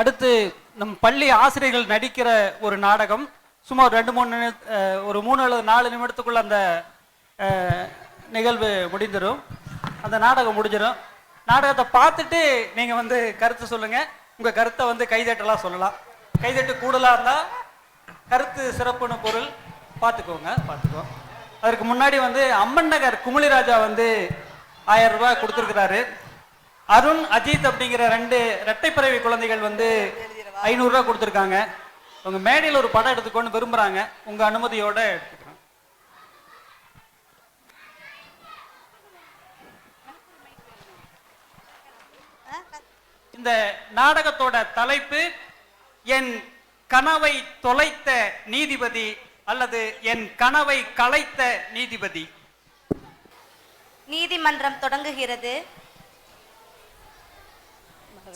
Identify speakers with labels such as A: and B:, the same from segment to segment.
A: அடுத்து நம் பள்ளி ஆசிரியர்கள் நடிக்கிற ஒரு நாடகம். சுமார் 3 அல்லது 4 நிமிடத்துக்குள்ள அந்த நிகழ்வு முடிந்துடும். அந்த நாடகம் முடிஞ்சிடும். நாடகத்தை பார்த்துட்டு நீங்கள் கருத்து சொல்லுங்கள். உங்கள் கருத்தை கைதட்டலாம் சொல்லலாம். கைதட்டு கூடுதலாக இருந்தால் கருத்து சிறப்புன்னு பொருள் பார்த்துக்கோங்க. அதற்கு முன்னாடி அம்மன் நகர் குமுளிராஜா 1000 ரூபாய் கொடுத்துருக்கிறாரு. அருண் அஜித் அப்படிங்கிற 2 இரட்டைப்பறவை குழந்தைகள் 500 ரூபாய் கொடுத்துருக்காங்க. உங்க மேடையில் ஒரு படம் எடுத்துக்கொண்டு விரும்புறாங்க. உங்க அனுமதியோட எடுத்துக்கிறேன். இந்த நாடகத்தோட தலைப்பு என் கனவை தொலைத்த நீதிபதி அல்லது என் கனவை கலைத்த நீதிபதி.
B: நீதிமன்றம் தொடங்குகிறது.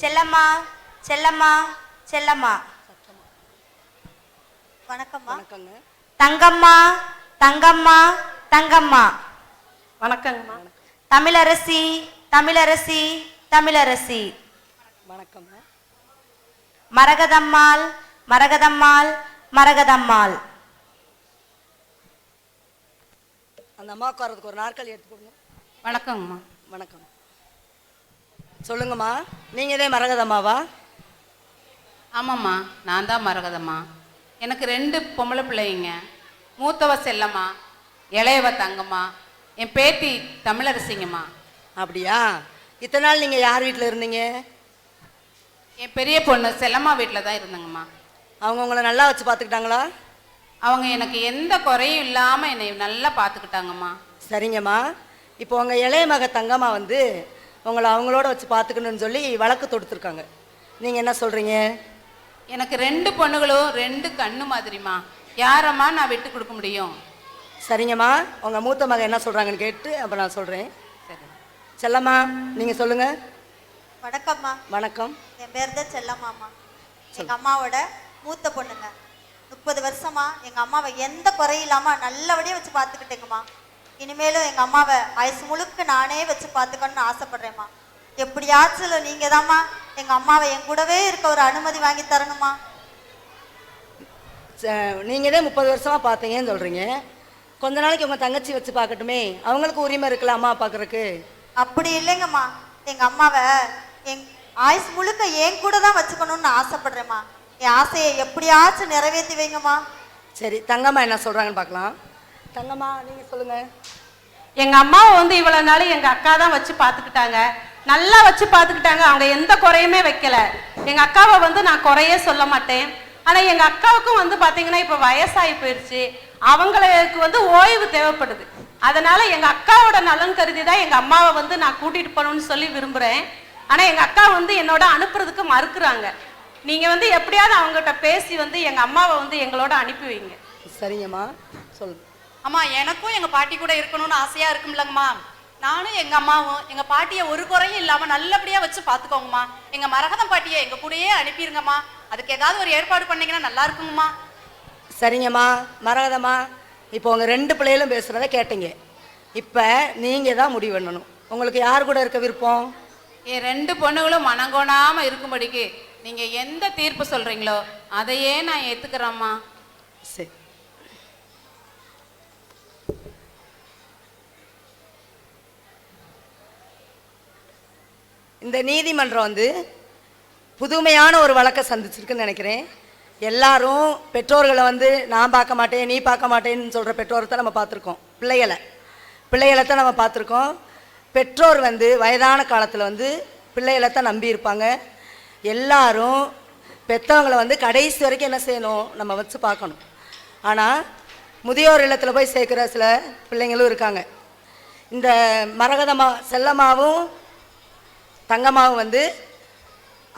B: செல்லம்மா செல்லம்மா செல்லம்மா. வணக்கம்மா. தங்கம்மா தங்கம்மா தங்கம்மா.
C: வணக்கங்கம்மா.
B: தமிழரசி தமிழரசி தமிழரசி.
C: வணக்கம்மா.
B: மரகதம்மாள் மரகதம்மாள் மரகதம்மாள்.
C: அந்த அம்மாவுக்கு வர்றதுக்கு ஒரு நாற்காலி எடுத்து கொடுங்க.
D: வணக்கங்கம்மா.
C: வணக்கம். சொல்லுங்கம்மா, நீங்கள் இதே மரகதம்மாவா?
D: ஆமாம்மா, நான் தான் மரகதம்மா. எனக்கு 2 பொம்பளை பிள்ளைங்க. மூத்தவ செல்லம்மா, இளையவ தங்கம்மா. என் பேத்தி தமிழரசிங்கம்மா.
C: அப்படியா? இத்தனை நாள் நீங்கள் யார் வீட்டில் இருந்தீங்க?
D: என் பெரிய பொண்ணு செல்லம்மா வீட்டில் தான் இருந்தேங்கம்மா.
C: அவங்க உங்களை நல்லா வச்சு பார்த்துக்கிட்டாங்களா?
D: அவங்க எனக்கு எந்த குறையும் இல்லாமல் என்னை நல்லா பார்த்துக்கிட்டாங்கம்மா.
C: சரிங்கம்மா. இப்போ உங்கள் இளைய மக தங்கம்மா உங்களை அவங்களோட வச்சு பார்த்துக்கணுன்னு சொல்லி வழக்கு தொடுத்துருக்காங்க. நீங்கள் என்ன சொல்கிறீங்க?
D: எனக்கு 2 பொண்ணுகளும் 2 கண்ணு மாதிரிம்மா. யாரம்மா நான் விட்டு கொடுக்க முடியும்?
C: சரிங்கம்மா, உங்கள் மூத்த மகன் என்ன சொல்கிறாங்கன்னு கேட்டு அப்போ நான் சொல்கிறேன்.
D: சரி.
C: செல்லம்மா, நீங்கள் சொல்லுங்கள்.
B: வணக்கம்மா.
C: வணக்கம்.
B: என் பேர் தான் செல்லம்மாம்மா. எங்கள் அம்மாவோட மூத்த பொண்ணுங்க. 30 வருஷமா எங்கள் அம்மாவை எந்த குறையும் இல்லாமல் நல்லபடியாக வச்சு பார்த்துக்கிட்டேங்கம்மா. இனிமேலும் எங்கள் அம்மாவை வயசு முழுக்க நானே வச்சு பார்த்துக்கணும்னு ஆசைப்படுறேம்மா. எப்படியாச்சும் நீங்கள் தான்மா எங்கள் அம்மாவை என் கூடவே இருக்க ஒரு அனுமதி வாங்கி தரணுமா.
C: நீங்கள் தான் 30 வருஷமாக பார்த்தீங்கன்னு சொல்கிறீங்க. கொஞ்ச நாளைக்கு உங்கள் தங்கச்சி வச்சு பார்க்கட்டுமே, அவங்களுக்கு உரிமை இருக்குல்ல அம்மா பார்க்குறக்கு?
B: அப்படி இல்லைங்கம்மா. எங்கள் அம்மாவை என் ஆயுசு முழுக்க என் கூட தான் வச்சுக்கணும்னு ஆசைப்படுறேம்மா. என் ஆசையை எப்படியாச்சும் நிறைவேற்றி வைங்கம்மா.
C: சரி, தங்கம்மா என்ன சொல்கிறாங்கன்னு பார்க்கலாம். தங்கம்மா, நீங்கள் சொல்லுங்கள்.
E: எங்கள் அம்மாவை இவ்வளோ நாள் எங்கள் அக்கா தான் வச்சு பார்த்துக்கிட்டாங்க. நல்லா வச்சு பார்த்துக்கிட்டாங்க. அவங்க எந்த குறையுமே வைக்கல. எங்கள் அக்காவை நான் குறையே சொல்ல மாட்டேன். ஆனால் எங்கள் அக்காவுக்கும் பார்த்தீங்கன்னா இப்போ வயசாகி போயிடுச்சு. அவங்களுக்கு ஓய்வு தேவைப்படுது. அதனால எங்கள் அக்காவோட நலன் கருதி தான் எங்கள் அம்மாவை நான் கூட்டிகிட்டு போகணும்னு சொல்லி விரும்புகிறேன். ஆனால் எங்கள் அக்கா என்னோட அனுப்புறதுக்கு மறுக்கிறாங்க. நீங்கள் எப்படியாவது அவங்ககிட்ட பேசி எங்கள் அம்மாவை எங்களோட அனுப்பி வைங்க.
C: சரிங்கம்மா, சொல்லு.
F: அம்மா, எனக்கும் எங்கள் பாட்டி கூட இருக்கணும்னு ஆசையாக இருக்கும்லங்கம்மா. நானும் எங்கள் அம்மாவும் எங்கள் பாட்டியை ஒரு குறையும் இல்லாமல் நல்லபடியாக வச்சு பார்த்துக்கோங்கம்மா. எங்கள் மரகதம் பாட்டியை எங்கள் கூடயே அனுப்பிடுங்கம்மா. அதுக்கு ஏதாவது ஒரு ஏற்பாடு பண்ணீங்கன்னா நல்லா இருக்குங்கம்மா.
C: சரிங்கம்மா. மரகதம்மா, இப்போ உங்கள் 2 பிள்ளைகளும் பேசுகிறத கேட்டீங்க. இப்போ நீங்கள் தான் முடிவு பண்ணணும். உங்களுக்கு யார் கூட இருக்க விருப்பம்?
D: என் 2 பொண்ணுகளும் மனங்கோணாமல் இருக்கும்படிக்கு நீங்கள் எந்த தீர்ப்பு சொல்கிறீங்களோ அதையே நான் ஏற்றுக்கிறேம்மா.
C: சரி. இந்த நீதிமன்றம் புதுமையான ஒரு வழக்கை சந்திச்சிருக்குன்னு நினைக்கிறேன். எல்லாரும் பெற்றோர்களை நான் பார்க்க மாட்டேன், நீ பார்க்க மாட்டேன்னு சொல்கிற பெற்றோரை தான் நம்ம பார்த்துருக்கோம். பிள்ளைகளை தான் நம்ம பார்த்துருக்கோம். பெற்றோர் வயதான காலத்தில் பிள்ளைகளை தான் நம்பி இருப்பாங்க. எல்லாரும் பெற்றவங்களை கடைசி வரைக்கும் என்ன செய்யணும், நம்ம வச்சு பார்க்கணும். ஆனால் முதியோர் இல்லத்தில் போய் சேர்க்குற சில பிள்ளைங்களும் இருக்காங்க. இந்த மரகதம்மா செல்லம்மாவும் தங்கம்மாவும்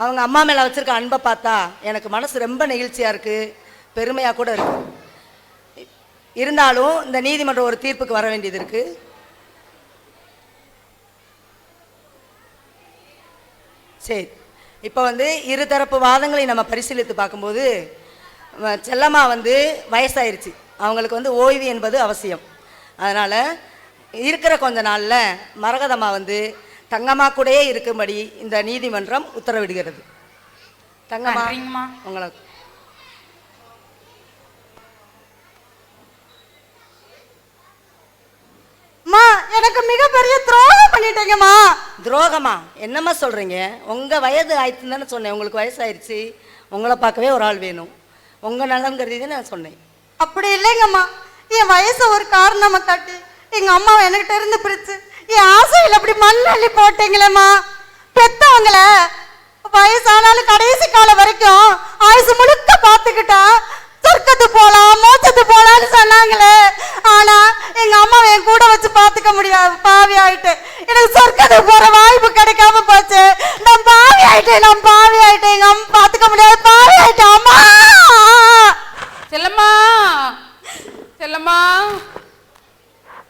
C: அவங்க அம்மா மேலே வச்சுருக்க அன்பை பார்த்தா எனக்கு மனசு ரொம்ப நெகிழ்ச்சியாக இருக்குது, பெருமையாக கூட இருக்குது. இருந்தாலும் இந்த நீதிமன்றம் ஒரு தீர்ப்புக்கு வர வேண்டியது இருக்குது. சரி, இப்போ இருதரப்பு வாதங்களை நம்ம பரிசீலித்து பார்க்கும்போது செல்லம்மா வயசாயிருச்சு. அவங்களுக்கு ஓய்வு என்பது அவசியம். அதனால் இருக்கிற கொஞ்ச நாளில் மரகதம்மா தங்கம்மா கூடயே இருக்கும்படி இந்த நீதிமன்றம் உத்தரவிடுகிறது. தங்கம்மா
F: நன்றிங்கம்மா.
C: உங்களை
B: அம்மா எனக்கு மிகப்பெரிய துரோகம் பண்ணிட்டீங்கம்மா.
C: துரோகமா என்னம்மா சொல்றீங்க? உங்க வயது ஆயிடுச்சுன்னு தானே சொன்னேன். உங்களுக்கு வயசாயிருச்சு, உங்களை பார்க்கவே ஒரு ஆள் வேணும். உங்க நலம் கருதி தான் நான் சொன்னேன்.
B: அப்படி இல்லைங்கம்மா, என் வயசை ஒரு காரணமா காட்டி எங்க அம்மாவை என்கிட்ட இருந்து பிரிச்சு என் ஆசையில் அப்படி மண்ணள்ளி போட்டீங்களேம்மா. பெத்தவங்கள வயசானாலும் கடைசி காலம் வரைக்கும் ஆயுசு முழுக்க பார்த்துக்கிட்டா சொர்க்கத்து போலாம் மோச்சத்து போலான்னு சொன்னாங்களே. ஆனா எங்க அம்மாவை என் கூட வச்சு பார்த்துக்க முடியாது, பாவி ஆயிட்டு. எனக்கு சொர்க்கத்துக்கு போற வாய்ப்பு கிடைக்காம போச்சு. நான் பாவி ஆயிட்டேன் எங்க அம்மா பார்த்துக்க முடியாத